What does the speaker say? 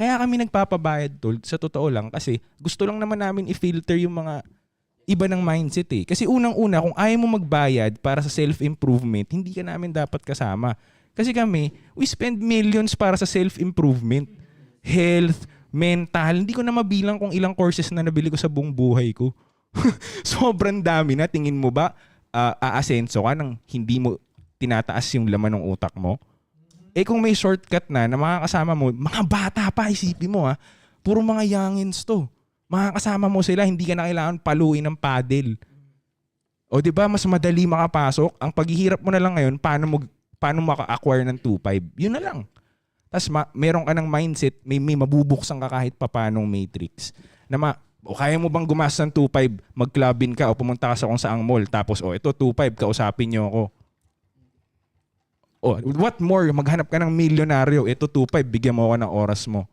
Kaya kami nagpapabayad, tol, sa totoo lang, kasi gusto lang naman namin i-filter yung mga iba ng mindset eh. Kasi unang-una, kung ayaw mo magbayad para sa self-improvement, hindi ka namin dapat kasama. Kasi kami, we spend millions para sa self-improvement. Health, mental, hindi ko na mabilang kung ilang courses na nabili ko sa buong buhay ko. Sobrang dami na. Tingin mo ba aasenso ka nang hindi mo tinataas yung laman ng utak mo? Eh kung may shortcut na makakasama mo, mga bata pa, isipin mo ha, puro mga youngins to. Makakasama mo sila, hindi ka na kailangan paluin ng paddle. O di ba mas madali makapasok? Ang paghihirap mo na lang ngayon, paano maka-acquire ng 2.5? Yun na lang. Tapos meron ka ng mindset, may mabubuksan ka kahit papanong matrix. O kaya mo bang gumasta ng 2.5, mag-clubbin ka o pumunta ka sa kung saang mall, tapos ito 2.5, kausapin niyo ako. What more? Maghanap ka ng milyonaryo, ito 2.5, bigyan mo ako ng oras mo.